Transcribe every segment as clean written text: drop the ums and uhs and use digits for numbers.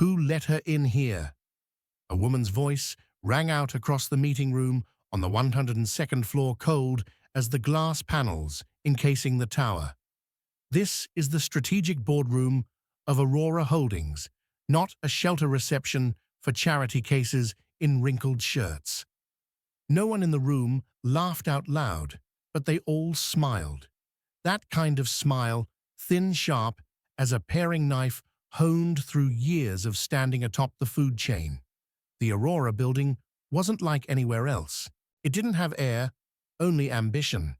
Who let her in here? A woman's voice rang out across the meeting room on the 102nd floor, cold as the glass panels encasing the tower. This is the strategic boardroom of Aurora Holdings, not a shelter reception for charity cases in wrinkled shirts. No one in the room laughed out loud, but they all smiled. That kind of smile, thin, sharp, as a paring knife honed through years of standing atop the food chain. The Aurora building wasn't like anywhere else. It didn't have air, only ambition,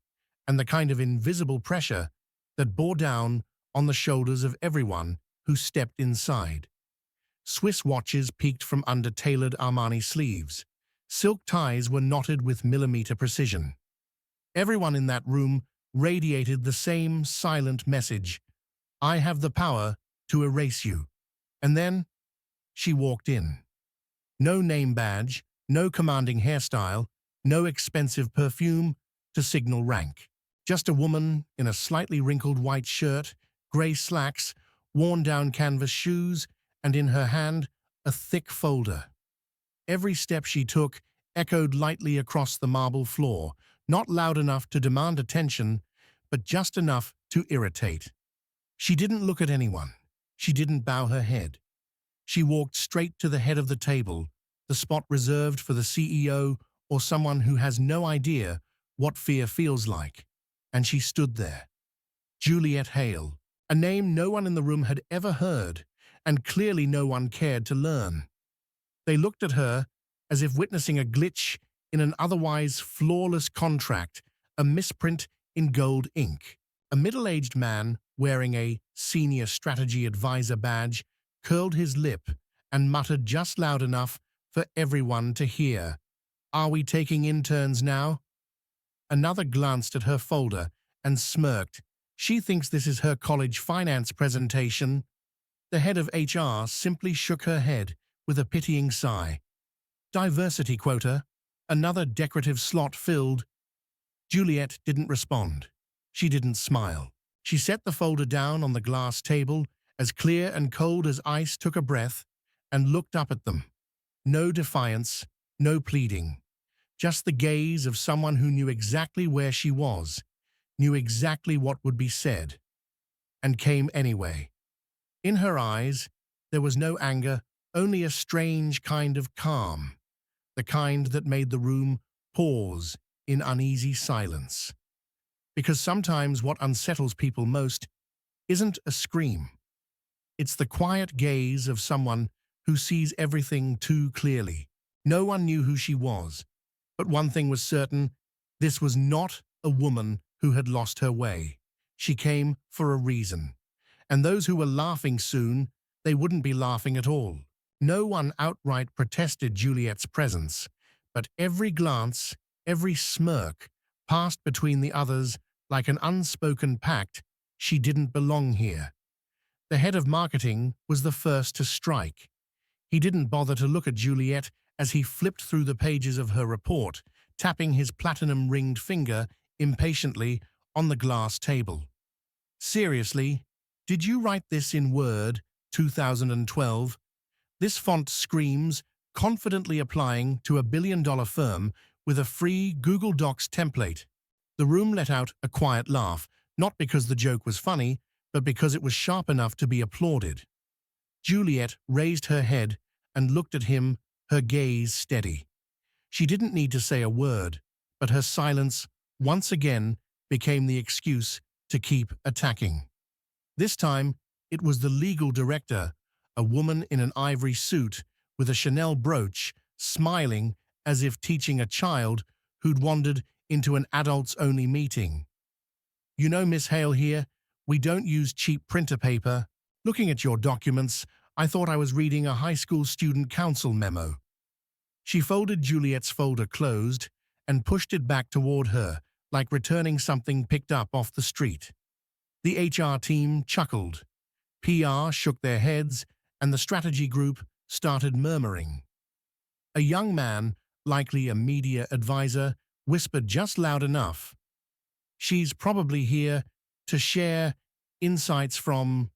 and the kind of invisible pressure that bore down on the shoulders of everyone who stepped inside. Swiss watches peeked from under tailored Armani sleeves. Silk ties were knotted with millimeter precision. Everyone in that room radiated the same silent message: I have the power to erase you. And then she walked in. No name badge, no commanding hairstyle, no expensive perfume to signal rank. Just a woman in a slightly wrinkled white shirt, grey slacks, worn-down canvas shoes, and in her hand a thick folder. Every step she took echoed lightly across the marble floor, not loud enough to demand attention, but just enough to irritate. She didn't look at anyone. She didn't bow her head. She walked straight to the head of the table, the spot reserved for the CEO or someone who has no idea what fear feels like. And she stood there. Juliet Hale, a name no one in the room had ever heard, and clearly no one cared to learn. They looked at her as if witnessing a glitch in an otherwise flawless contract, a misprint in gold ink. A middle-aged man wearing a senior strategy advisor badge curled his lip and muttered just loud enough for everyone to hear, "Are we taking interns now?" Another glanced at her folder and smirked. "She thinks this is her college finance presentation." The head of HR simply shook her head with a pitying sigh. "Diversity quota," another decorative slot filled. Juliet didn't respond. She didn't smile. She set the folder down on the glass table, as clear and cold as ice, took a breath, and looked up at them. No defiance, no pleading. Just the gaze of someone who knew exactly where she was, knew exactly what would be said, and came anyway. In her eyes, there was no anger, only a strange kind of calm, the kind that made the room pause in uneasy silence. Because sometimes what unsettles people most isn't a scream. It's the quiet gaze of someone who sees everything too clearly. No one knew who she was, but one thing was certain: this was not a woman who had lost her way. She came for a reason. And those who were laughing soon, they wouldn't be laughing at all. No one outright protested Juliet's presence, but every glance, every smirk, passed between the others like an unspoken pact: she didn't belong here. The head of marketing was the first to strike. He didn't bother to look at Juliet as he flipped through the pages of her report, tapping his platinum-ringed finger impatiently on the glass table. "Seriously, did you write this in Word, 2012? This font screams, confidently applying to a billion-dollar firm with a free Google Docs template." The room let out a quiet laugh, not because the joke was funny, but because it was sharp enough to be applauded. Juliet raised her head and looked at him, her gaze steady. She didn't need to say a word, but her silence once again became the excuse to keep attacking. This time, it was the legal director, a woman in an ivory suit with a Chanel brooch, smiling as if teaching a child who'd wandered into an adults-only meeting. "You know, Miss Hale here, we don't use cheap printer paper. Looking at your documents, I thought I was reading a high school student council memo." She folded Juliet's folder closed and pushed it back toward her, like returning something picked up off the street. The HR team chuckled. PR shook their heads, and the strategy group started murmuring. A young man, likely a media advisor, whispered just loud enough, "She's probably here to share insights from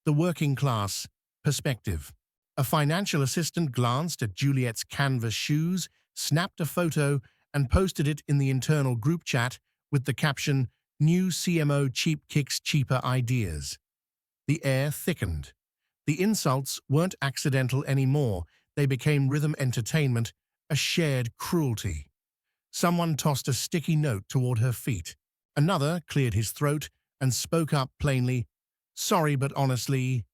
the working class perspective." A financial assistant glanced at Juliet's canvas shoes, snapped a photo, and posted it in the internal group chat with the caption, "New CMO cheap kicks cheaper ideas." The air thickened. The insults weren't accidental anymore. They became rhythm entertainment, a shared cruelty. Someone tossed a sticky note toward her feet. Another cleared his throat and spoke up plainly, "Sorry, but honestly,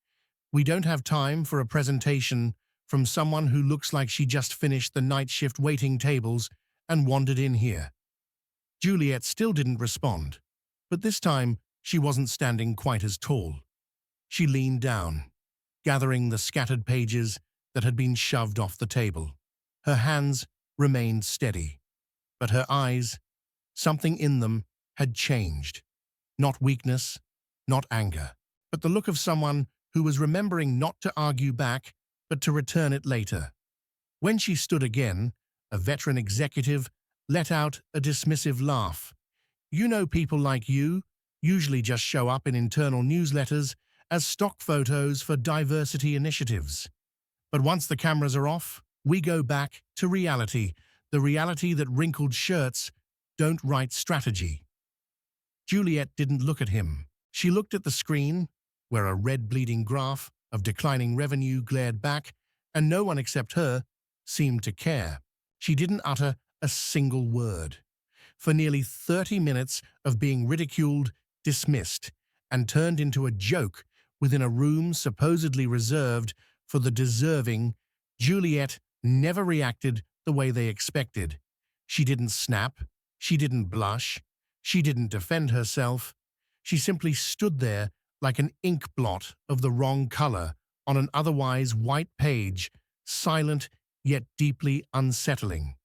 we don't have time for a presentation from someone who looks like she just finished the night shift waiting tables and wandered in here." Juliet still didn't respond, but this time she wasn't standing quite as tall. She leaned down, gathering the scattered pages that had been shoved off the table. Her hands remained steady, but her eyes, something in them, had changed. Not weakness, not anger, but the look of someone who was remembering not to argue back, but to return it later. When she stood again, a veteran executive let out a dismissive laugh. "You know, people like you usually just show up in internal newsletters as stock photos for diversity initiatives. But once the cameras are off, we go back to reality, the reality that wrinkled shirts don't write strategy." Juliet didn't look at him. She looked at the screen, where a red bleeding graph of declining revenue glared back, and no one except her seemed to care. She didn't utter a single word. For nearly 30 minutes of being ridiculed, dismissed, and turned into a joke within a room supposedly reserved for the deserving, Juliet never reacted the way they expected. She didn't snap, she didn't blush, she didn't defend herself. She simply stood there like an ink blot of the wrong color on an otherwise white page, silent yet deeply unsettling.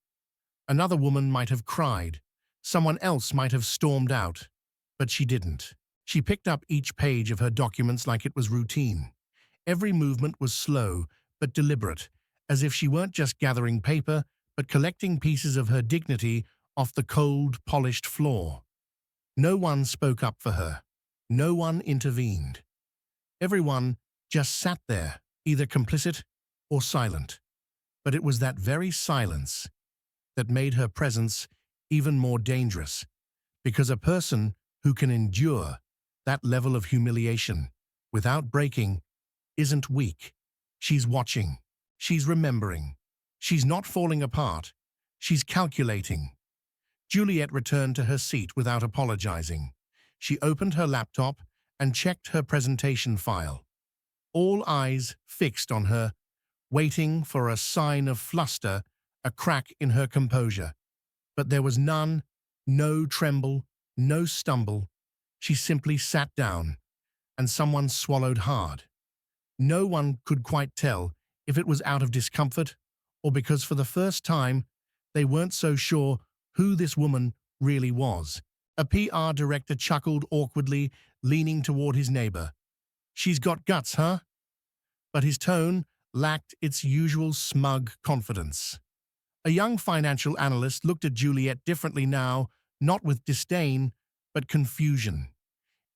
Another woman might have cried, someone else might have stormed out, but she didn't. She picked up each page of her documents like it was routine. Every movement was slow but deliberate, as if she weren't just gathering paper, but collecting pieces of her dignity off the cold, polished floor. No one spoke up for her. No one intervened. Everyone just sat there, either complicit or silent. But it was that very silence that made her presence even more dangerous, because a person who can endure that level of humiliation without breaking isn't weak. She's watching. She's remembering. She's not falling apart. She's calculating. Juliet returned to her seat without apologizing. She opened her laptop and checked her presentation file. All eyes fixed on her, waiting for a sign of fluster, a crack in her composure. But there was none, no tremble, no stumble. She simply sat down, and someone swallowed hard. No one could quite tell if it was out of discomfort or because for the first time they weren't so sure who this woman really was. A PR director chuckled awkwardly, leaning toward his neighbor. "She's got guts, huh?" But his tone lacked its usual smug confidence. A young financial analyst looked at Juliet differently now, not with disdain, but confusion.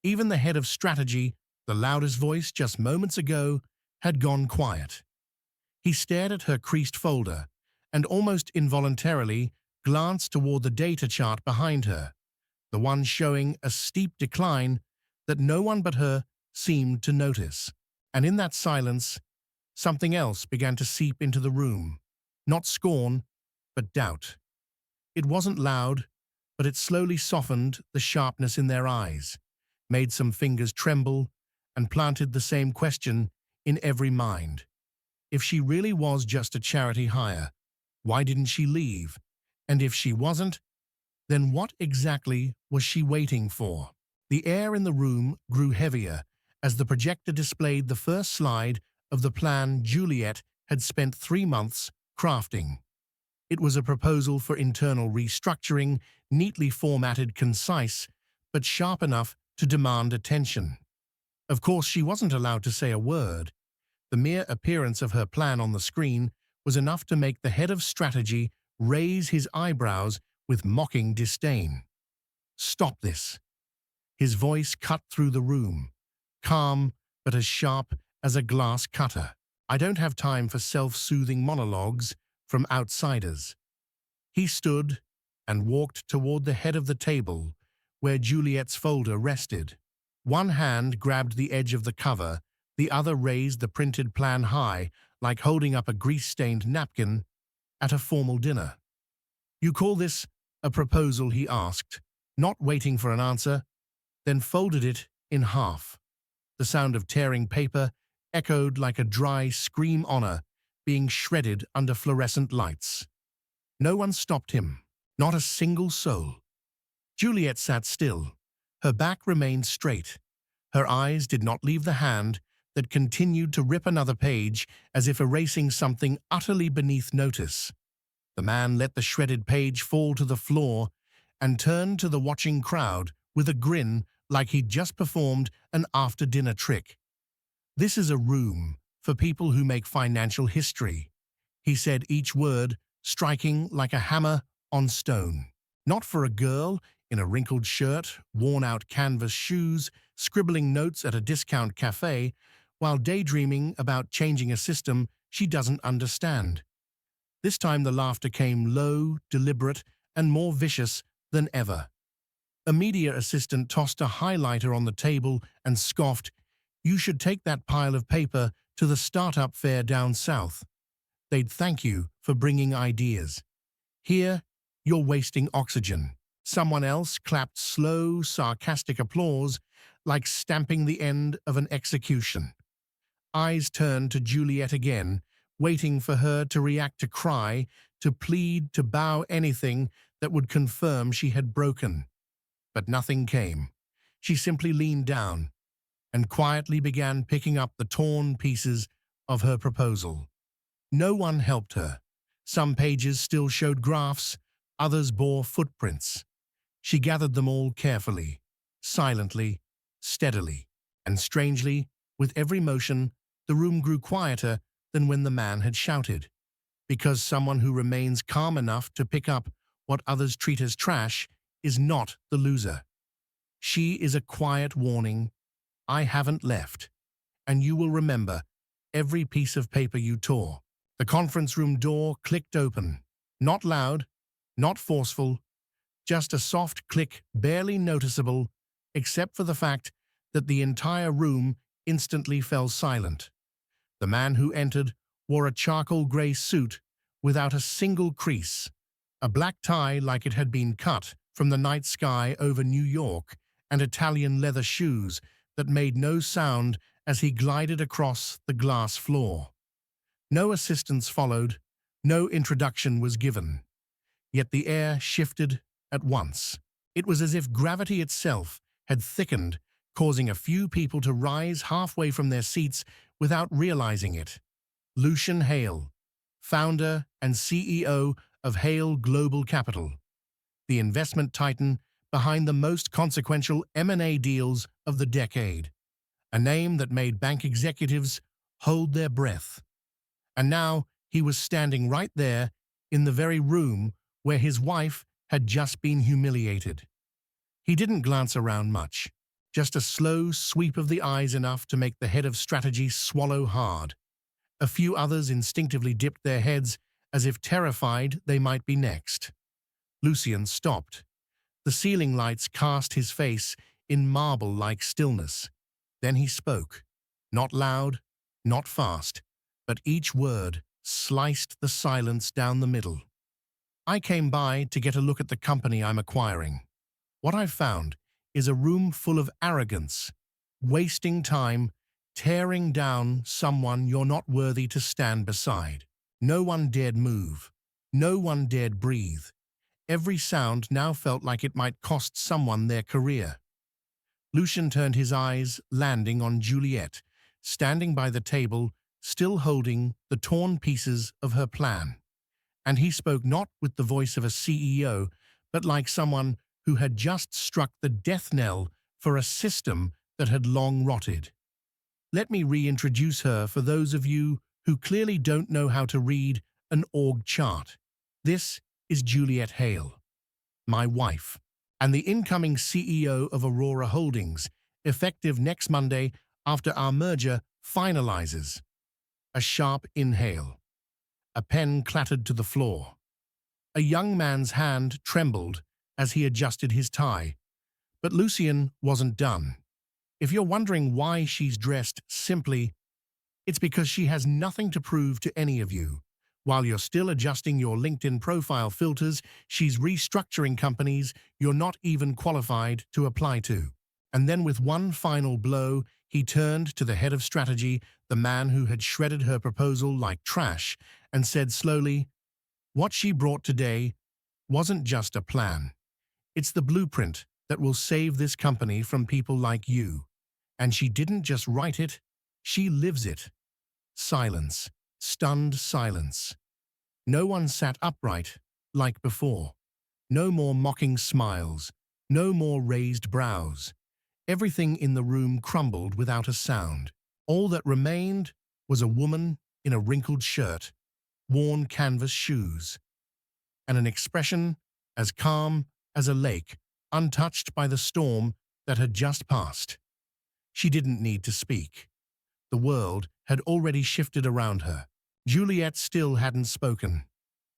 Even the head of strategy, the loudest voice just moments ago, had gone quiet. He stared at her creased folder and almost involuntarily glanced toward the data chart behind her, the one showing a steep decline that no one but her seemed to notice. And in that silence, something else began to seep into the room. Not scorn, but doubt. It wasn't loud, but it slowly softened the sharpness in their eyes, made some fingers tremble, and planted the same question in every mind. If she really was just a charity hire, why didn't she leave? And if she wasn't, then what exactly was she waiting for? The air in the room grew heavier as the projector displayed the first slide of the plan Juliet had spent 3 months crafting. It was a proposal for internal restructuring, neatly formatted, concise, but sharp enough to demand attention. Of course, she wasn't allowed to say a word. The mere appearance of her plan on the screen was enough to make the head of strategy raise his eyebrows with mocking disdain. "Stop this." His voice cut through the room, calm but as sharp as a glass cutter. I don't have time for self-soothing monologues from outsiders. He stood and walked toward the head of the table where Juliet's folder rested. One hand grabbed the edge of the cover, the other raised the printed plan high, like holding up a grease-stained napkin at a formal dinner. "You call this a proposal?" he asked, not waiting for an answer, then folded it in half. The sound of tearing paper echoed like a dry scream honor being shredded under fluorescent lights. No one stopped him, not a single soul. Juliet sat still. Her back remained straight. Her eyes did not leave the hand that continued to rip another page as if erasing something utterly beneath notice. The man let the shredded page fall to the floor and turned to the watching crowd with a grin like he'd just performed an after-dinner trick. "This is a room for people who make financial history," he said, each word striking like a hammer on stone. "Not for a girl in a wrinkled shirt, worn-out canvas shoes, scribbling notes at a discount cafe while daydreaming about changing a system she doesn't understand." This time the laughter came low, deliberate, and more vicious than ever. A media assistant tossed a highlighter on the table and scoffed, "You should take that pile of paper to the startup fair down south. They'd thank you for bringing ideas. Here, you're wasting oxygen." Someone else clapped slow, sarcastic applause, like stamping the end of an execution. Eyes turned to Juliet again, waiting for her to react, to cry, to plead, to bow, anything that would confirm she had broken. But nothing came. She simply leaned down and quietly began picking up the torn pieces of her proposal. No one helped her. Some pages still showed graphs, others bore footprints. She gathered them all carefully, silently, steadily, and strangely, with every motion, the room grew quieter than when the man had shouted. Because someone who remains calm enough to pick up what others treat as trash is not the loser. She is a quiet warning. I haven't left, and you will remember every piece of paper you tore. The conference room door clicked open. Not loud, not forceful, just a soft click, barely noticeable, except for the fact that the entire room instantly fell silent. The man who entered wore a charcoal gray suit without a single crease, a black tie like it had been cut from the night sky over New York, and Italian leather shoes that made no sound as he glided across the glass floor. No assistance followed, no introduction was given. Yet the air shifted at once. It was as if gravity itself had thickened, causing a few people to rise halfway from their seats without realizing it. Lucian Hale, founder and CEO of Hale Global Capital, the investment titan behind the most consequential M&A deals of the decade, a name that made bank executives hold their breath. And now he was standing right there in the very room where his wife had just been humiliated. He didn't glance around much, just a slow sweep of the eyes, enough to make the head of strategy swallow hard. A few others instinctively dipped their heads as if terrified they might be next. Lucian stopped. The ceiling lights cast his face in marble-like stillness. Then he spoke. Not loud, not fast, but each word sliced the silence down the middle. "I came by to get a look at the company I'm acquiring. What I've found is a room full of arrogance, wasting time, tearing down someone you're not worthy to stand beside." No one dared move. No one dared breathe. Every sound now felt like it might cost someone their career. Lucian turned, his eyes landing on Juliet, standing by the table, still holding the torn pieces of her plan. And he spoke not with the voice of a CEO, but like someone who had just struck the death knell for a system that had long rotted. "Let me reintroduce her for those of you who clearly don't know how to read an org chart. This is Juliet Hale, my wife, and the incoming CEO of Aurora Holdings, effective next Monday after our merger finalizes." A sharp inhale. A pen clattered to the floor. A young man's hand trembled as he adjusted his tie. But Lucien wasn't done. If you're wondering why she's dressed simply, it's because she has nothing to prove to any of you. While you're still adjusting your LinkedIn profile filters, she's restructuring companies you're not even qualified to apply to. And then with one final blow, he turned to the head of strategy, the man who had shredded her proposal like trash, and said slowly, "What she brought today wasn't just a plan. It's the blueprint that will save this company from people like you. And she didn't just write it, she lives it." Silence. Stunned silence. No one sat upright like before. No more mocking smiles. No more raised brows. Everything in the room crumbled without a sound. All that remained was a woman in a wrinkled shirt, worn canvas shoes, and an expression as calm as a lake, untouched by the storm that had just passed. She didn't need to speak. The world had already shifted around her. Juliet still hadn't spoken,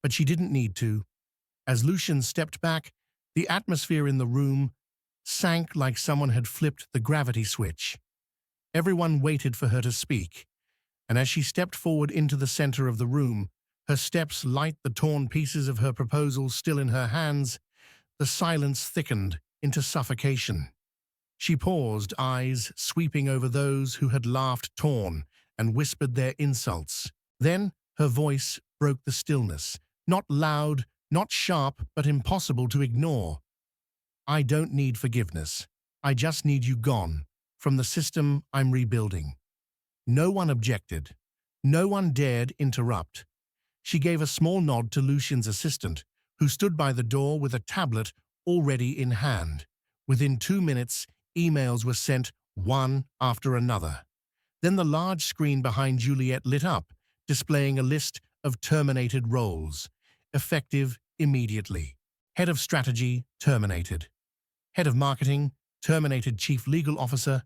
but she didn't need to. As Lucien stepped back, the atmosphere in the room sank like someone had flipped the gravity switch. Everyone waited for her to speak, and as she stepped forward into the center of the room, her steps light the torn pieces of her proposal still in her hands, the silence thickened into suffocation. She paused, eyes sweeping over those who had laughed torn and whispered their insults. Then her voice broke the stillness, not loud, not sharp, but impossible to ignore. "I don't need forgiveness. I just need you gone, from the system I'm rebuilding." No one objected. No one dared interrupt. She gave a small nod to Lucien's assistant, who stood by the door with a tablet already in hand. Within 2 minutes, emails were sent one after another. Then the large screen behind Juliet lit up, displaying a list of terminated roles, effective immediately. Head of Strategy, terminated. Head of Marketing, terminated. Chief Legal Officer,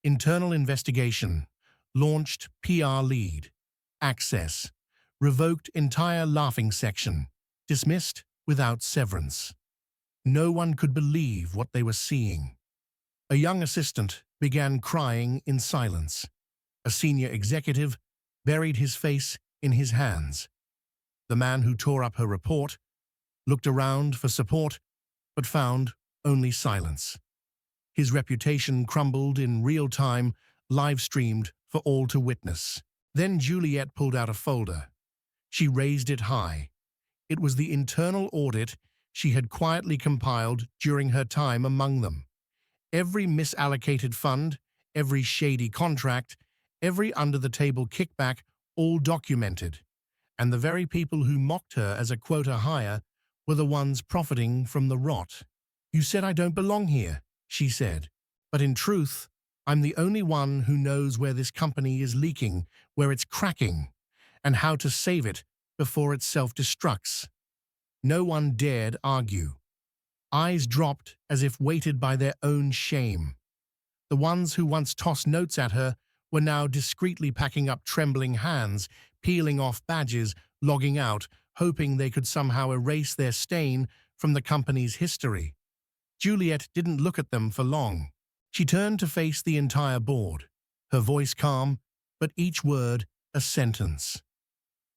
Internal Investigation, launched. PR Lead, access, revoked. Entire laughing section, dismissed without severance. No one could believe what they were seeing. A young assistant began crying in silence. A senior executive buried his face in his hands. The man who tore up her report looked around for support, but found only silence. His reputation crumbled in real time, live-streamed for all to witness. Then Juliet pulled out a folder. She raised it high. It was the internal audit she had quietly compiled during her time among them. Every misallocated fund, every shady contract, every under-the-table kickback, all documented. And the very people who mocked her as a quota hire were the ones profiting from the rot. "You said I don't belong here," she said. "But in truth, I'm the only one who knows where this company is leaking, where it's cracking, and how to save it before it self-destructs." No one dared argue. Eyes dropped as if weighted by their own shame. The ones who once tossed notes at her were now discreetly packing up trembling hands, peeling off badges, logging out, hoping they could somehow erase their stain from the company's history. Juliet didn't look at them for long. She turned to face the entire board, her voice calm, but each word a sentence.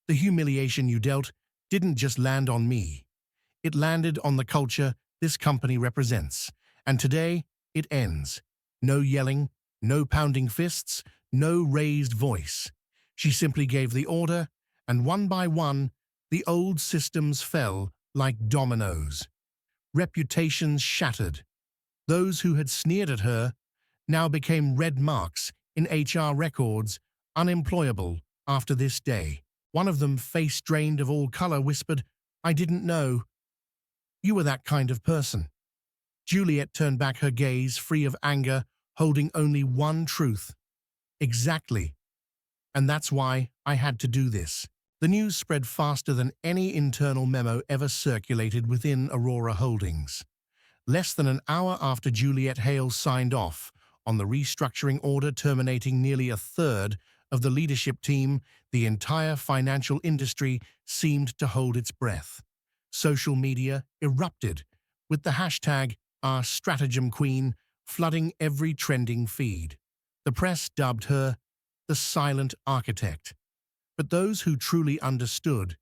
"The humiliation you dealt didn't just land on me. It landed on the culture this company represents. And today, it ends. No yelling, no pounding fists, no raised voice. She simply gave the order, and one by one, the old systems fell like dominoes. Reputations shattered. Those who had sneered at her now became red marks in HR records, unemployable after this day. One of them, face drained of all color, whispered, "I didn't know you were that kind of person." Juliet turned back her gaze, free of anger, holding only one truth. "Exactly. And that's why I had to do this." The news spread faster than any internal memo ever circulated within Aurora Holdings. Less than an hour after Juliet Hale signed off on the restructuring order terminating nearly a third of the leadership team, the entire financial industry seemed to hold its breath. Social media erupted, with the hashtag #OurStratagemQueen flooding every trending feed. The press dubbed her the silent architect. But those who truly understood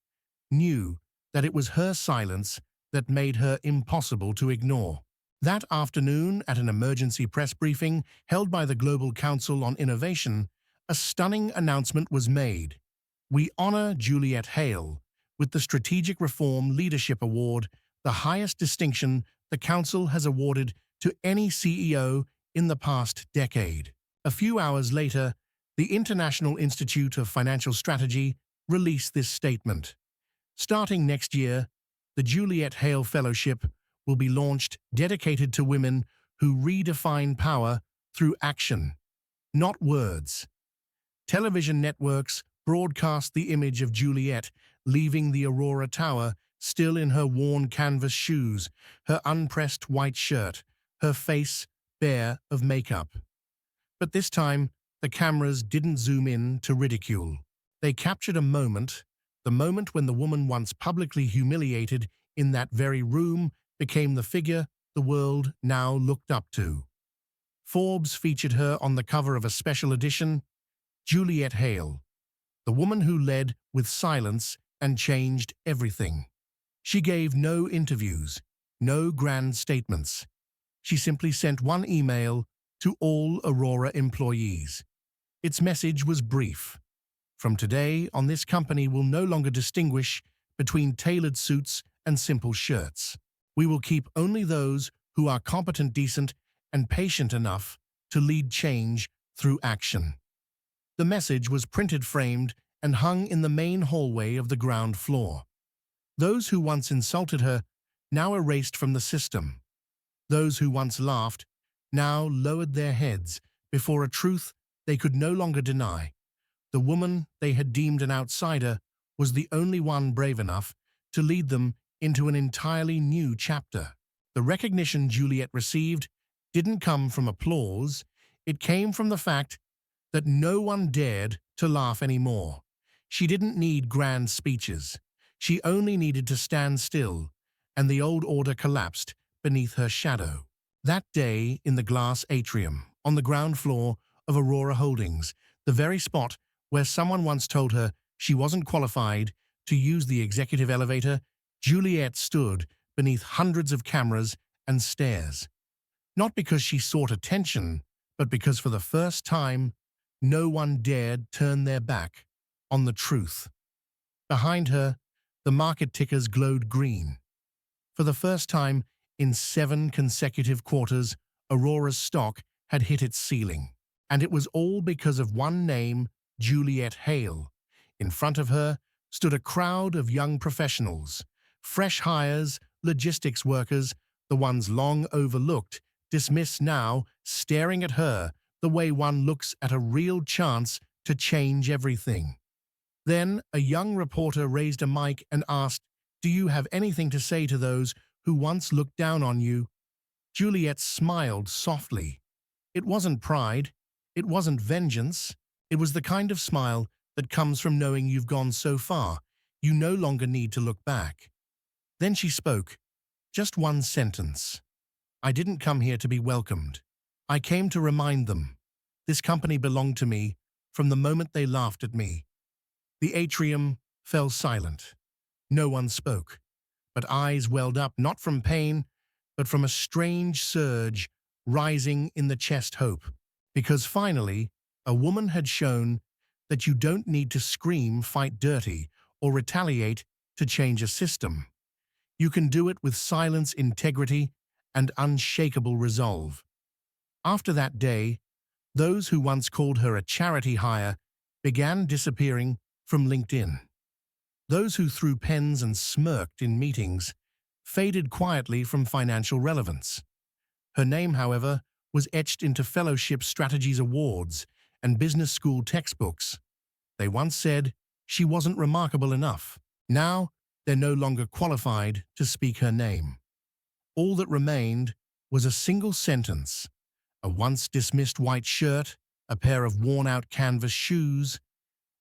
knew that it was her silence that made her impossible to ignore. That afternoon, at an emergency press briefing held by the Global Council on Innovation, a stunning announcement was made. We honor Juliet Hale with the Strategic Reform Leadership Award, the highest distinction the Council has awarded to any CEO in the past decade. A few hours later, the International Institute of Financial Strategy released this statement. Starting next year, the Juliet Hale Fellowship will be launched, dedicated to women who redefine power through action, not words. Television networks broadcast the image of Juliet leaving the Aurora Tower, still in her worn canvas shoes, her unpressed white shirt, her face bare of makeup. But this time, the cameras didn't zoom in to ridicule. They captured a moment, the moment when the woman once publicly humiliated in that very room became the figure the world now looked up to. Forbes featured her on the cover of a special edition, Juliet Hale, the woman who led with silence and changed everything. She gave no interviews, no grand statements. She simply sent one email to all Aurora employees. Its message was brief. From today on, this company will no longer distinguish between tailored suits and simple shirts. We will keep only those who are competent, decent, and patient enough to lead change through action. The message was printed, framed, and hung in the main hallway of the ground floor. Those who once insulted her now erased from the system. Those who once laughed now lowered their heads before a truth they could no longer deny. The woman they had deemed an outsider was the only one brave enough to lead them into an entirely new chapter. The recognition Juliet received didn't come from applause. It came from the fact that no one dared to laugh anymore. She didn't need grand speeches. She only needed to stand still, and the old order collapsed beneath her shadow. That day, in the glass atrium, on the ground floor of Aurora Holdings, the very spot where someone once told her she wasn't qualified to use the executive elevator, Juliet stood beneath hundreds of cameras and stares. Not because she sought attention, but because for the first time, no one dared turn their back on the truth. Behind her, the market tickers glowed green. For the first time in 7 consecutive quarters, Aurora's stock had hit its ceiling. And it was all because of one name, Juliet Hale. In front of her stood a crowd of young professionals, fresh hires, logistics workers, the ones long overlooked, dismissed now, staring at her the way one looks at a real chance to change everything. Then a young reporter raised a mic and asked, "Do you have anything to say to those who once looked down on you?" Juliet smiled softly. It wasn't pride. It wasn't vengeance. It was the kind of smile that comes from knowing you've gone so far, you no longer need to look back. Then she spoke. Just one sentence. "I didn't come here to be welcomed. I came to remind them. This company belonged to me from the moment they laughed at me." The atrium fell silent. No one spoke, but eyes welled up not from pain, but from a strange surge rising in the chest hope. Because finally, a woman had shown that you don't need to scream, fight dirty, or retaliate to change a system. You can do it with silence, integrity, and unshakable resolve. After that day, those who once called her a charity hire began disappearing from LinkedIn. Those who threw pens and smirked in meetings faded quietly from financial relevance. Her name, however, was etched into fellowship strategies awards and business school textbooks. They once said she wasn't remarkable enough. Now, they're no longer qualified to speak her name. All that remained was a single sentence, a once dismissed white shirt, a pair of worn-out canvas shoes,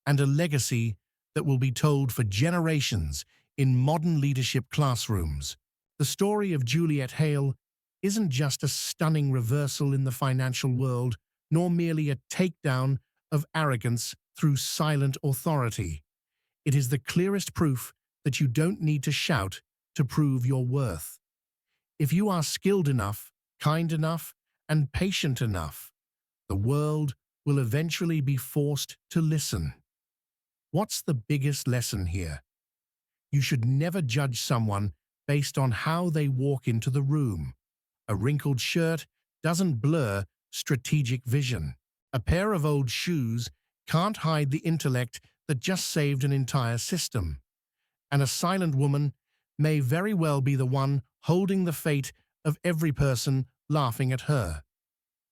and a legacy that will be told for generations in modern leadership classrooms. The story of Juliet Hale isn't just a stunning reversal in the financial world, nor merely a takedown of arrogance through silent authority. It is the clearest proof that you don't need to shout to prove your worth. If you are skilled enough, kind enough, and patient enough, the world will eventually be forced to listen. What's the biggest lesson here? You should never judge someone based on how they walk into the room. A wrinkled shirt doesn't blur strategic vision. A pair of old shoes can't hide the intellect that just saved an entire system. And a silent woman may very well be the one holding the fate of every person laughing at her.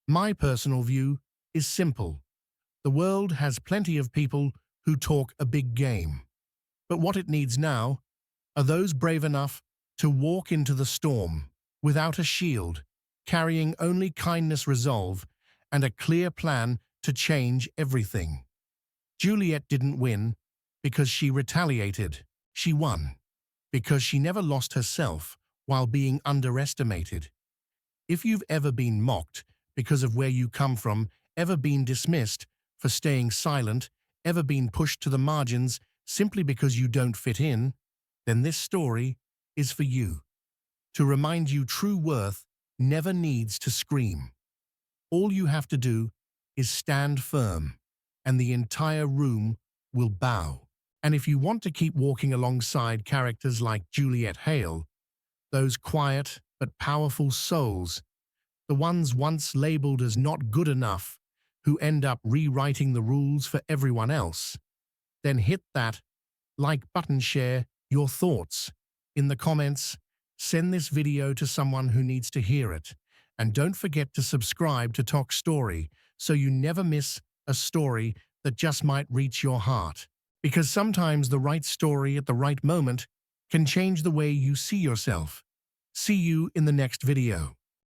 My personal view is simple. The world has plenty of people who talk a big game. But what it needs now are those brave enough to walk into the storm without a shield, carrying only kindness, resolve, and a clear plan to change everything. Juliet didn't win because she retaliated. She won because she never lost herself while being underestimated. If you've ever been mocked because of where you come from, ever been dismissed for staying silent, ever been pushed to the margins simply because you don't fit in, then this story is for you. To remind you true worth never needs to scream. All you have to do is stand firm, and the entire room will bow. And if you want to keep walking alongside characters like Juliet Hale, those quiet but powerful souls, the ones once labeled as not good enough, who end up rewriting the rules for everyone else, then hit that like button, share your thoughts in the comments, send this video to someone who needs to hear it, and don't forget to subscribe to Toch Story so you never miss a story that just might reach your heart. Because sometimes the right story at the right moment can change the way you see yourself. See you in the next video.